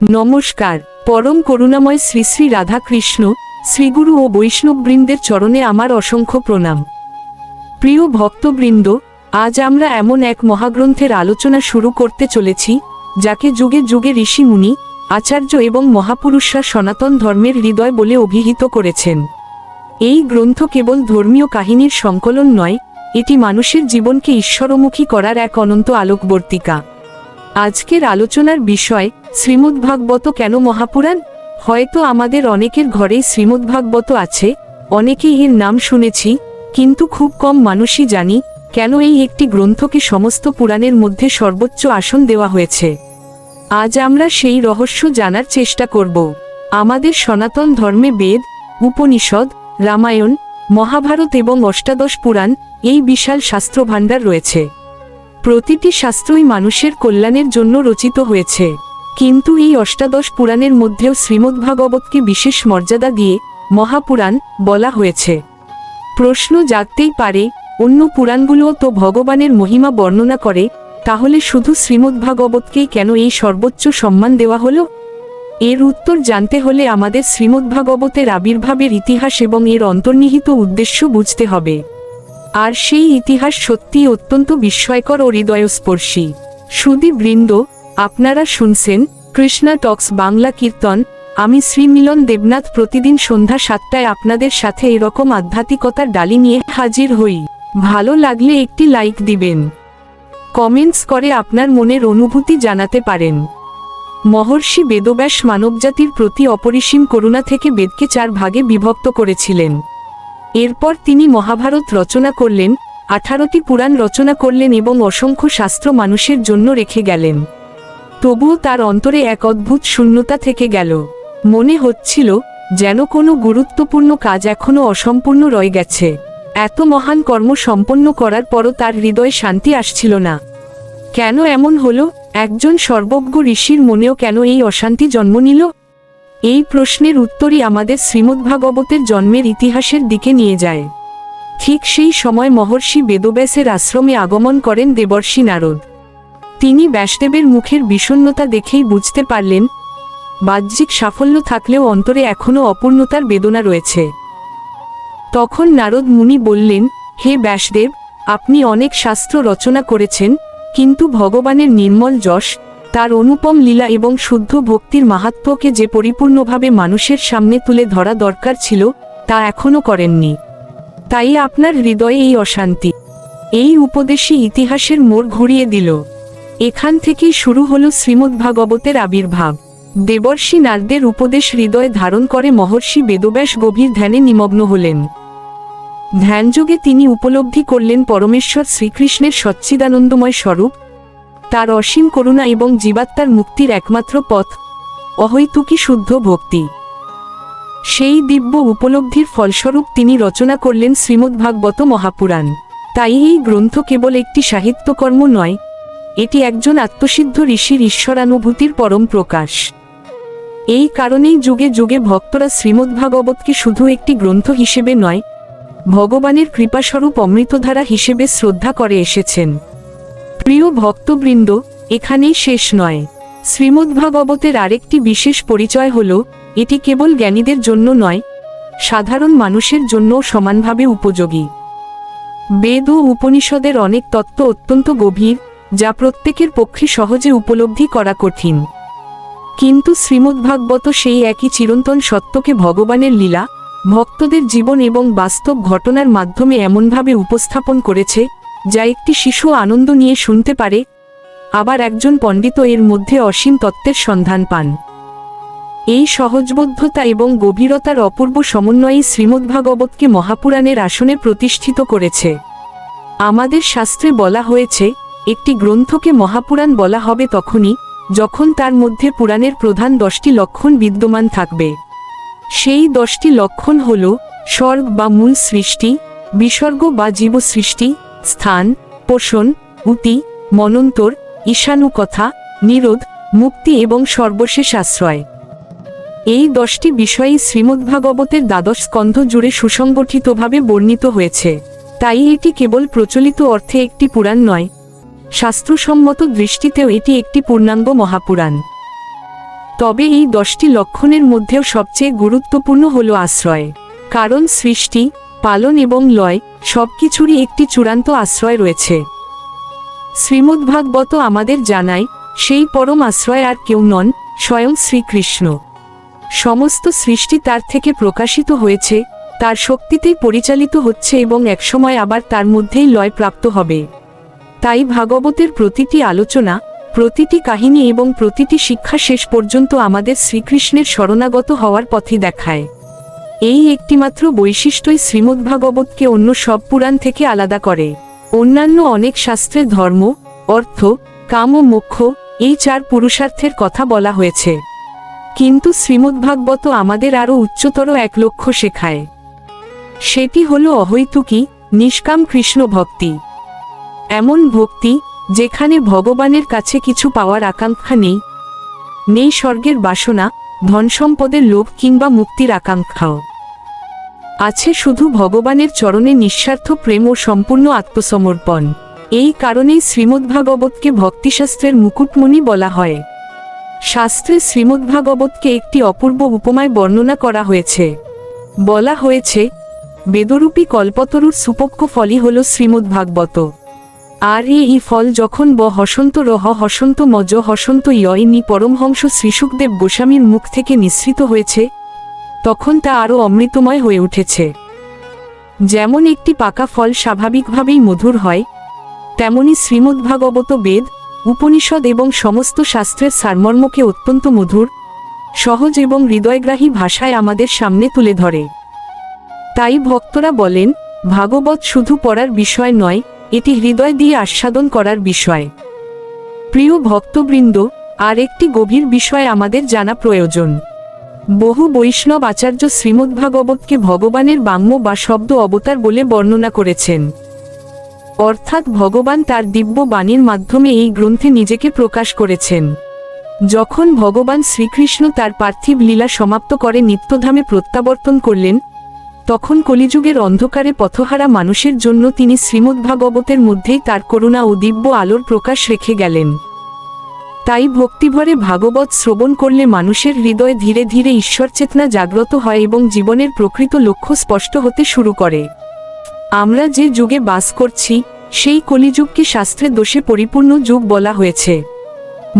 নমস্কার। পরম করুণাময় শ্রী শ্রী রাধাকৃষ্ণ শ্রীগুরু ও বৈষ্ণববৃন্দের চরণে আমার অসংখ্য প্রণাম। প্রিয় ভক্তবৃন্দ, আজ আমরা এমন এক মহাগ্রন্থের আলোচনা শুরু করতে চলেছি যাকে যুগে যুগে ঋষি মুনি, আচার্য এবং মহাপুরুষরা সনাতন ধর্মের হৃদয় বলে অভিহিত করেছেন। এই গ্রন্থ কেবল ধর্মীয় কাহিনীর সংকলন নয়, এটি মানুষের জীবনকে ঈশ্বরমুখী করার এক অনন্ত আলোকবর্তিকা। আজকের আলোচনার বিষয় শ্রীমদ্ভাগবত কেন মহাপুরাণ। হয়তো আমাদের অনেকের ঘরেই শ্রীমদ্ভাগবত আছে, অনেকেই এর নাম শুনেছি, কিন্তু খুব কম মানুষই জানি কেন এই একটি গ্রন্থকে সমস্ত পুরাণের মধ্যে সর্বোচ্চ আসন দেওয়া হয়েছে। আজ আমরা সেই রহস্য জানার চেষ্টা করব। আমাদের সনাতন ধর্মে বেদ, উপনিষদ, রামায়ণ, মহাভারত এবং অষ্টাদশ পুরাণ, এই বিশাল শাস্ত্রভাণ্ডার রয়েছে। প্রতিটি শাস্ত্রই মানুষের কল্যাণের জন্য রচিত হয়েছে, কিন্তু এই অষ্টাদশ পুরাণের মধ্যেও শ্রীমদ্ভাগবতকে বিশেষ মর্যাদা দিয়ে মহাপুরাণ বলা হয়েছে। প্রশ্ন জাগতেই পারে, অন্য পুরাণগুলোও তো ভগবানের মহিমা বর্ণনা করে, তাহলে শুধু শ্রীমদ্ভাগবতকেই কেন এই সর্বোচ্চ সম্মান দেওয়া হলো? এর উত্তর জানতে হলে আমাদের শ্রীমদ্ভাগবতের আবির্ভাবের ইতিহাস এবং এর অন্তর্নিহিত উদ্দেশ্য বুঝতে হবে। আর সেই ইতিহাস সত্যিই অত্যন্ত বিস্ময়কর ও হৃদয়স্পর্শী। সুধীবৃন্দ, আপনারা শুনছেন কৃষ্ণা টক্স বাংলা কীর্তন। আমি শ্রীমিলন দেবনাথ প্রতিদিন সন্ধ্যা 7টায় আপনাদের সাথে এরকম আধ্যাত্মিকতার ডালি নিয়ে হাজির হই। ভালো লাগলে একটি লাইক দিবেন, কমেন্টস করে আপনার মনের অনুভূতি জানাতে পারেন। মহর্ষি বেদব্যাস মানবজাতির প্রতি অপরিসীম করুণা থেকে বেদকে 4 ভাগে বিভক্ত করেছিলেন। এরপর তিনি মহাভারত রচনা করলেন, 18টি পুরাণ রচনা করলেন এবং অসংখ্য শাস্ত্র মানুষের জন্য রেখে গেলেন। তবুও তার অন্তরে এক অদ্ভুত শূন্যতা থেকে গেল। মনে হচ্ছিল যেন কোনো গুরুত্বপূর্ণ কাজ এখনো অসম্পূর্ণ রয়ে গেছে। এত মহান কর্ম সম্পন্ন করার পরও তার হৃদয়ে শান্তি আসছিল না। কেন এমন হলো? একজন সর্বজ্ঞ ঋষির মনেও কেন এই অশান্তি জন্ম নিল? এই প্রশ্নের উত্তরই আমাদের শ্রীমদ্ভাগবতের জন্মের ইতিহাসের দিকে নিয়ে যায়। ঠিক সেই সময় মহর্ষি বেদব্যাসের আশ্রমে আগমন করেন দেবর্ষি নারদ। তিনি ব্যাসদেবের মুখের বিষণ্ণতা দেখেই বুঝতে পারলেন, বাহ্যিক সাফল্য থাকলেও অন্তরে এখনও অপূর্ণতার বেদনা রয়েছে। তখন নারদ মুনি বললেন, হে ব্যাসদেব, আপনি অনেক শাস্ত্র রচনা করেছেন, কিন্তু ভগবানের নির্মল যশ, তার অনুপম লীলা এবং শুদ্ধ ভক্তির মাহাত্ম্যকে যে পরিপূর্ণভাবে মানুষের সামনে তুলে ধরা দরকার ছিল, তা এখনও করেননি। তাই আপনার হৃদয়ে এই অশান্তি। এই উপদেশই ইতিহাসের মোড় ঘুরিয়ে দিল। এখান থেকেই শুরু হলো শ্রীমদ্ভাগবতের আবির্ভাব। দেবর্ষি নারদের উপদেশ হৃদয়ে ধারণ করে মহর্ষি বেদব্যাস গভীর ধ্যানে নিমগ্ন হলেন। ধ্যানযোগে তিনি উপলব্ধি করলেন পরমেশ্বর শ্রীকৃষ্ণের সচ্চিদানন্দময় স্বরূপ, তার অসীম করুণা এবং জীবাত্মার মুক্তির একমাত্র পথ অহৈতুকী শুদ্ধ ভক্তি। সেই দিব্য উপলব্ধির ফলস্বরূপ তিনি রচনা করলেন শ্রীমদ্ভাগবত মহাপুরাণ। তাই এই গ্রন্থ কেবল একটি সাহিত্যকর্ম নয়, এটি একজন আত্মসিদ্ধ ঋষির ঈশ্বরানুভূতির পরম প্রকাশ। এই কারণেই যুগে যুগে ভক্তরা শ্রীমদ্ভাগবতকে শুধু একটি গ্রন্থ হিসেবে নয়, ভগবানের কৃপাস্বরূপ অমৃতধারা হিসেবে শ্রদ্ধা করে এসেছেন। প্রিয় ভক্তবৃন্দ, এখানেই শেষ নয়। শ্রীমদ্ভাগবতের আরেকটি বিশেষ পরিচয় হল, এটি কেবল জ্ঞানীদের জন্য নয়, সাধারণ মানুষের জন্যও সমানভাবে উপযোগী। বেদ ও উপনিষদের অনেক তত্ত্ব অত্যন্ত গভীর, যা প্রত্যেকের পক্ষে সহজে উপলব্ধি করা কঠিন। কিন্তু শ্রীমদ্ভাগবত সেই একই চিরন্তন সত্যকে ভগবানের লীলা, ভক্তদের জীবন এবং বাস্তব ঘটনার মাধ্যমে এমনভাবে উপস্থাপন করেছে, যা একটি শিশু আনন্দ নিয়ে শুনতে পারে, আবার একজন পণ্ডিতও এর মধ্যে অসীম তত্ত্বের সন্ধান পান। এই সহজবোধ্যতা এবং গভীরতার অপূর্ব সমন্বয়ই শ্রীমদ্ভাগবতকে মহাপুরাণের আসনে প্রতিষ্ঠিত করেছে। আমাদের শাস্ত্রে বলা হয়েছে, একটি গ্রন্থকে মহাপুরাণ বলা হবে তখনই যখন তার মধ্যে পুরাণের প্রধান 10টি লক্ষণ বিদ্যমান থাকবে। সেই 10টি লক্ষণ হল স্বর্গ বা মূল সৃষ্টি, বিসর্গ বা জীব সৃষ্টি, স্থান, পোষণ, উতি, মনন্তর, ঈশানুকথা, নিরোধ, মুক্তি এবং সর্বশেষ আশ্রয়। এই 10টি বিষয়ই শ্রীমদ্ভাগবতের 12 স্কন্ধ জুড়ে সুসংগঠিতভাবে বর্ণিত হয়েছে। তাই এটি কেবল প্রচলিত অর্থে একটি পুরাণ নয়, শাস্ত্রসম্মত দৃষ্টিতেও এটি একটি পূর্ণাঙ্গ মহাপুরাণ। তবে এই 10টি লক্ষণের মধ্যেও সবচেয়ে গুরুত্বপূর্ণ হল আশ্রয়। কারণ সৃষ্টি, পালন এবং লয় সবকিছুরই একটি চূড়ান্ত আশ্রয় রয়েছে। শ্রীমদ্ভাগবত আমাদের জানায়, সেই পরম আশ্রয় আর কেউ নন, স্বয়ং শ্রীকৃষ্ণ। সমস্ত সৃষ্টি তার থেকে প্রকাশিত হয়েছে, তার শক্তিতেই পরিচালিত হচ্ছে এবং একসময় আবার তার মধ্যেই লয় প্রাপ্ত হবে। তাই ভাগবতের প্রতিটি আলোচনা, প্রতিটি কাহিনী এবং প্রতিটি শিক্ষা শেষ পর্যন্ত আমাদের শ্রীকৃষ্ণের শরণাগত হওয়ার পথই দেখায়। এই একটিমাত্র বৈশিষ্ট্যই শ্রীমদ্ভাগবতকে অন্য সব পুরাণ থেকে আলাদা করে। অন্যান্য অনেক শাস্ত্রে ধর্ম, অর্থ, কাম ও মোক্ষ এই 4 পুরুষার্থের কথা বলা হয়েছে, কিন্তু শ্রীমদ্ভাগবত আমাদের আরও উচ্চতর এক লক্ষ্য শেখায়। সেটি হল অহৈতুকী, নিষ্কাম কৃষ্ণ ভক্তি। এমন ভক্তি যেখানে ভগবানের কাছে কিছু পাওয়ার আকাঙ্ক্ষা নেই, নেই স্বর্গের বাসনা, ধনসম্পদের লোভ কিংবা মুক্তির আকাঙ্ক্ষাও। আছে শুধু ভগবানের চরণে নিঃস্বার্থ প্রেম ও সম্পূর্ণ আত্মসমর্পণ। এই কারণেই শ্রীমদ্ভাগবতকে ভক্তিশাস্ত্রের মুকুটমণি বলা হয়। শাস্ত্রে শ্রীমদ্ভাগবতকে একটি অপূর্ব উপমায় বর্ণনা করা হয়েছে। বলা হয়েছে, বেদরূপী কল্পতরুর সুপক্ষ ফলই হল শ্রীমদ্ভাগবত। আর এই ফল যখন হসন্ত রহ হসন্ত মজ হসন্ত ইয়নি পরমহংস শ্রীশুকদেব গোস্বামীর মুখ থেকে নিঃসৃত হয়েছে, তখন তা আরও অমৃতময় হয়ে উঠেছে। যেমন একটি পাকা ফল স্বাভাবিকভাবেই মধুর হয়, তেমনি শ্রীমদ্ভাগবত বেদ, উপনিষদ এবং সমস্ত শাস্ত্রের সারমর্মকে অত্যন্ত মধুর, সহজ এবং হৃদয়গ্রাহী ভাষায় আমাদের সামনে তুলে ধরে। তাই ভক্তরা বলেন, ভাগবত শুধু পড়ার বিষয় নয়, এটি হৃদয় দিয়ে আস্বাদন করার বিষয়। প্রিয় ভক্তবৃন্দ, আর একটি গভীর বিষয় আমাদের জানা প্রয়োজন। বহু বৈষ্ণব আচার্য শ্রীমদ্ভাগবতকে ভগবানের বাঙ্ম বা শব্দ অবতার বলে বর্ণনা করেছেন। অর্থাৎ ভগবান তার দিব্য বাণীর মাধ্যমে এই গ্রন্থে নিজেকে প্রকাশ করেছেন। যখন ভগবান শ্রীকৃষ্ণ তার পার্থিব লীলা সমাপ্ত করে নিত্যধামে প্রত্যাবর্তন করলেন, তখন কলিযুগের অন্ধকারে পথহারা মানুষের জন্য তিনি শ্রীমদ্ভাগবতের মধ্যেই তার করুণা ও দিব্য আলোর প্রকাশ রেখে গেলেন। তাই ভক্তিভরে ভাগবত শ্রবণ করলে মানুষের হৃদয়ে ধীরে ধীরে ঈশ্বরচেতনা জাগ্রত হয় এবং জীবনের প্রকৃত লক্ষ্য স্পষ্ট হতে শুরু করে। আমরা যে যুগে বাস করছি, সেই কলিযুগকে শাস্ত্রে দোষে পরিপূর্ণ যুগ বলা হয়েছে।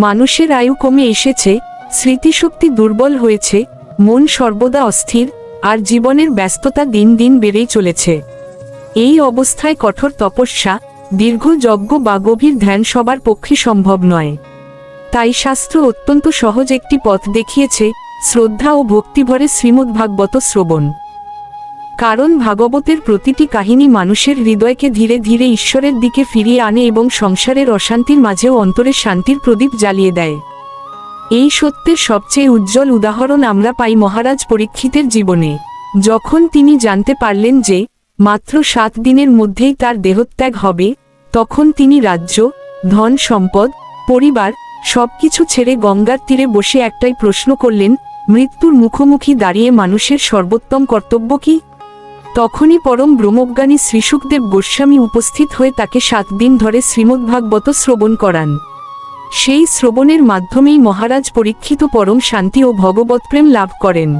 মানুষের আয়ু কমে এসেছে, স্মৃতিশক্তি দুর্বল হয়েছে, মন সর্বদা অস্থির, আর জীবনের ব্যস্ততা দিন দিন বেড়েই চলেছে। এই অবস্থায় কঠোর তপস্যা, দীর্ঘ যজ্ঞ বা গভীর ধ্যান সবার পক্ষে সম্ভব নয়। তাই শাস্ত্র অত্যন্ত সহজ একটি পথ দেখিয়েছে, শ্রদ্ধা ও ভক্তিভরে শ্রীমদ্ভাগবত শ্রবণ। কারণ ভাগবতের প্রতিটি কাহিনী মানুষের হৃদয়কে ধীরে ধীরে ঈশ্বরের দিকে ফিরিয়ে আনে এবং সংসারের অশান্তির মাঝেও অন্তরে শান্তির প্রদীপ জ্বালিয়ে দেয়। এই সত্যের সবচেয়ে উজ্জ্বল উদাহরণ আমরা পাই মহারাজ পরীক্ষিতের জীবনে। যখন তিনি জানতে পারলেন যে মাত্র 7 দিনের মধ্যেই তার দেহত্যাগ হবে, তখন তিনি রাজ্য, ধন সম্পদ, পরিবার সবকিছু ছেড়ে গঙ্গার তীরে বসে একটাই প্রশ্ন করলেন, মৃত্যুর মুখোমুখি দাঁড়িয়ে মানুষের সর্বোত্তম কর্তব্য কি? তখনই পরম ব্রহ্মজ্ঞানী শ্রীশুকদেব গোস্বামী উপস্থিত হয়ে তাকে 7 দিন ধরে শ্রীমদ্ভাগবত শ্রবণ করান। সেই শ্রবণের মাধ্যমেই মহারাজ পরীক্ষিত পরম শান্তি ও ভগবৎপ্রেম লাভ করেন।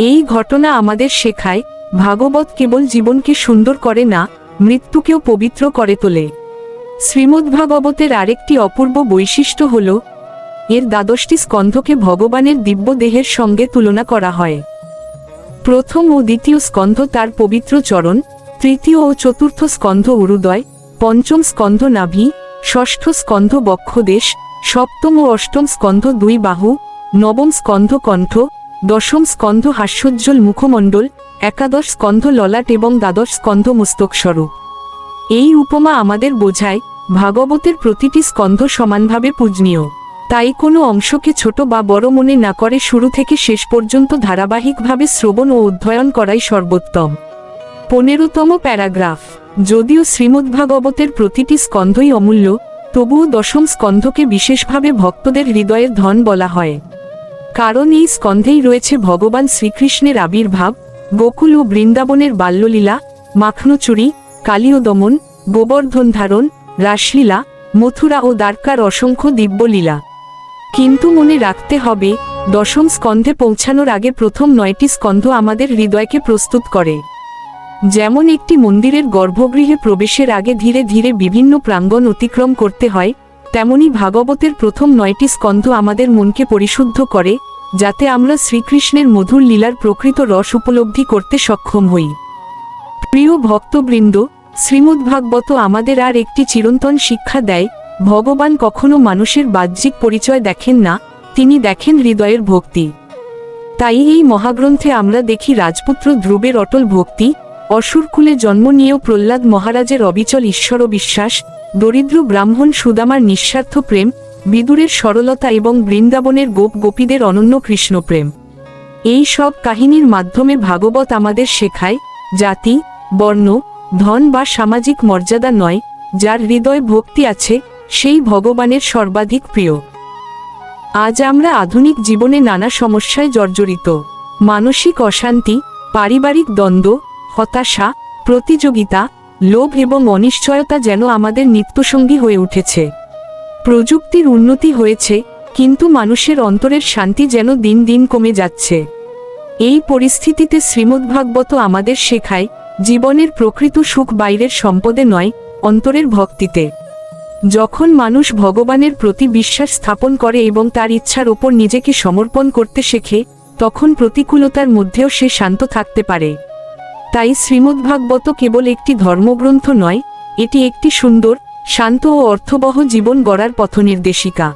এই ঘটনা আমাদের শেখায়, ভাগবত কেবল জীবনকে সুন্দর করে না, মৃত্যুকেও পবিত্র করে তোলে। শ্রীমদ্ভাগবতের আরেকটি অপূর্ব বৈশিষ্ট্য হল, এর 12টি স্কন্ধকে ভগবানের দিব্য দেহের সঙ্গে তুলনা করা হয়। প্রথম ও দ্বিতীয় স্কন্ধ তার পবিত্র চরণ, তৃতীয় ও চতুর্থ স্কন্ধ উরুদয়, পঞ্চম স্কন্ধ নাভি, ষষ্ঠ স্কন্ধ বক্ষদেশ, সপ্তম ও অষ্টম স্কন্ধ 2 বাহু, নবম স্কন্ধ কণ্ঠ, দশম স্কন্ধ হাস্যোজ্জ্বল মুখমণ্ডল, একাদশ স্কন্ধ ললাট এবং দ্বাদশ স্কন্ধ মস্তকস্বরূপ। এই উপমা আমাদের বোঝায়, ভাগবতের প্রতিটি স্কন্ধ সমানভাবে পূজনীয়। তাই কোনো অংশকে ছোট বা বড় মনে না করে শুরু থেকে শেষ পর্যন্ত ধারাবাহিকভাবে শ্রবণ ও অধ্যয়ন করাই সর্বোত্তম। 15তম প্যারাগ্রাফ। যদিও শ্রীমদ্ভাগবতের প্রতিটি স্কন্ধই অমূল্য, তবুও দশম স্কন্ধকে বিশেষভাবে ভক্তদের হৃদয়ের ধন বলা হয়। কারণ এই স্কন্ধেই রয়েছে ভগবান শ্রীকৃষ্ণের আবির্ভাব, গোকুল ও বৃন্দাবনের বাল্যলীলা, মাখনচুরি, কালীয় দমন, গোবর্ধন ধারণ, রাসলীলা, মথুরা ও দ্বারকার অসংখ্য দিব্যলীলা। কিন্তু মনে রাখতে হবে, দশম স্কন্ধে পৌঁছানোর আগে প্রথম 9টি স্কন্ধ আমাদের হৃদয়কে প্রস্তুত করে। যেমন একটি মন্দিরের গর্ভগৃহে প্রবেশের আগে ধীরে ধীরে বিভিন্ন প্রাঙ্গণ অতিক্রম করতে হয়, তেমনি ভাগবতের প্রথম 9টি স্কন্ধ আমাদের মনকে পরিশুদ্ধ করে, যাতে আমরা শ্রীকৃষ্ণের মধুর লীলার প্রকৃত রস উপলব্ধি করতে সক্ষম হই। প্রিয় ভক্তবৃন্দ, শ্রীমদ্ভাগবত আমাদের আর একটি চিরন্তন শিক্ষা দেয়, ভগবান কখনো মানুষের বাহ্যিক পরিচয় দেখেন না, তিনি দেখেন হৃদয়ের ভক্তি। তাই এই মহাগ্রন্থে আমরা দেখি রাজপুত্র ধ্রুবের অটল ভক্তি, অসুরকুলে জন্ম নিয়েও প্রহ্লাদ মহারাজের অবিচল ঈশ্বর বিশ্বাস, দরিদ্র ব্রাহ্মণ সুদামার নিঃস্বার্থ প্রেম, বিদুরের সরলতা এবং বৃন্দাবনের গোপীদের অনন্য কৃষ্ণপ্রেম। এই সব কাহিনীর মাধ্যমে ভাগবত আমাদের শেখায়, জাতি, বর্ণ, ধন বা সামাজিক মর্যাদা নয়, যার হৃদয় ভক্তি আছে সেই ভগবানের সর্বাধিক প্রিয়। আজ আমরা আধুনিক জীবনে নানা সমস্যায় জর্জরিত। মানসিক অশান্তি, পারিবারিক দ্বন্দ্ব, হতাশা, প্রতিযোগিতা, লোভ এবং অনিশ্চয়তা যেন আমাদের নিত্যসঙ্গী হয়ে উঠেছে। প্রযুক্তির উন্নতি হয়েছে, কিন্তু মানুষের অন্তরের শান্তি যেন দিন দিন কমে যাচ্ছে। এই পরিস্থিতিতে শ্রীমদ্ভাগবত আমাদের শেখায়, জীবনের প্রকৃত সুখ বাইরের সম্পদে নয়, অন্তরের ভক্তিতে। যখন মানুষ ভগবানের প্রতি বিশ্বাস স্থাপন করে এবং তার ইচ্ছার ওপর নিজেকে সমর্পণ করতে শেখে, তখন প্রতিকূলতার মধ্যেও সে শান্ত থাকতে পারে। তাই শ্রীমদ্ভাগবত কেবল একটি ধর্মগ্রন্থ নয়, এটি একটি সুন্দর, শান্ত ও অর্থবহ জীবন গড়ার পথনির্দেশিকা।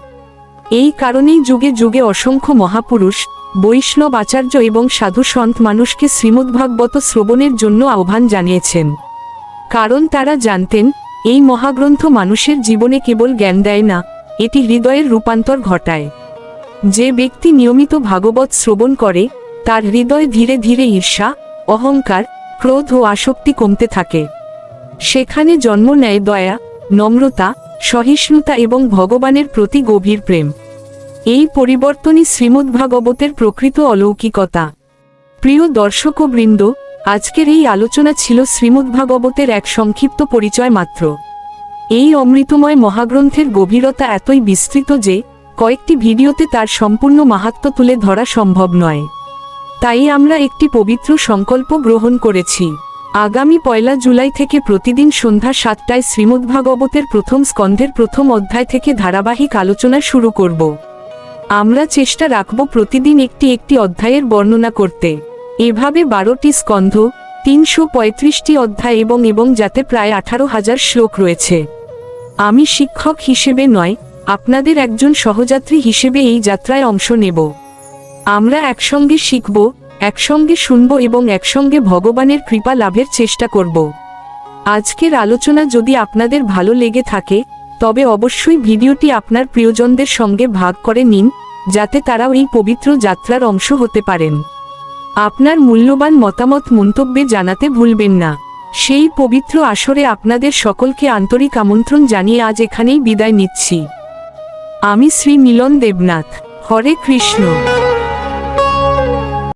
এই কারণেই যুগে যুগে অসংখ্য মহাপুরুষ, বৈষ্ণব আচার্য এবং সাধু সন্ত মানুষকে শ্রীমদ্ভাগবত শ্রবণের জন্য আহ্বান জানিয়েছেন। কারণ তারা জানতেন, এই মহাগ্রন্থ মানুষের জীবনে কেবল জ্ঞান দেয় না, এটি হৃদয়ের রূপান্তর ঘটায়। যে ব্যক্তি নিয়মিত ভাগবত শ্রবণ করে, তার হৃদয় ধীরে ধীরে ঈর্ষা, অহংকার, ক্রোধ ও আসক্তি কমতে থাকে। সেখানে জন্ম নেয় দয়া, নম্রতা, সহিষ্ণুতা এবং ভগবানের প্রতি গভীর প্রেম। এই পরিবর্তনই শ্রীমদ্ভাগবতের প্রকৃত অলৌকিকতা। প্রিয় দর্শকবৃন্দ, আজকের এই আলোচনা ছিল শ্রীমদ্ভাগবতের এক সংক্ষিপ্ত পরিচয় মাত্র। এই অমৃতময় মহাগ্রন্থের গভীরতা এতই বিস্তৃত যে কয়েকটি ভিডিওতে তার সম্পূর্ণ মাহাত্ম্য তুলে ধরা সম্ভব নয়। তাই আমরা একটি পবিত্র সংকল্প গ্রহণ করেছি। আগামী 1 জুলাই থেকে প্রতিদিন সন্ধ্যা 7টায় শ্রীমদ্ভাগবতের প্রথম স্কন্ধের প্রথম অধ্যায় থেকে ধারাবাহিক আলোচনা শুরু করব। আমরা চেষ্টা রাখব প্রতিদিন একটি অধ্যায়ের বর্ণনা করতে। এভাবে 12টি স্কন্ধ, 335টি অধ্যায় এবং যাতে প্রায় 18,000 শ্লোক রয়েছে। আমি শিক্ষক হিসেবে নয়, আপনাদের একজন সহযাত্রী হিসেবে এই যাত্রায় অংশ নেব। আমরা একসঙ্গে শিখব, একসঙ্গে শুনব এবং একসঙ্গে ভগবানের কৃপা লাভের চেষ্টা করব। আজকের আলোচনা যদি আপনাদের ভালো লেগে থাকে, তবে অবশ্যই ভিডিওটি আপনার প্রিয়জনদের সঙ্গে ভাগ করে নিন, যাতে তারাও এই পবিত্র যাত্রার অংশ হতে পারেন। আপনার মূল্যবান মতামত মন্তব্যে জানাতে ভুলবেন না। সেই পবিত্র আসরে আপনাদের সকলকে আন্তরিক আমন্ত্রণ জানিয়ে আজ এখানেই বিদায় নিচ্ছি। আমি শ্রী মিলন দেবনাথ। হরে কৃষ্ণ।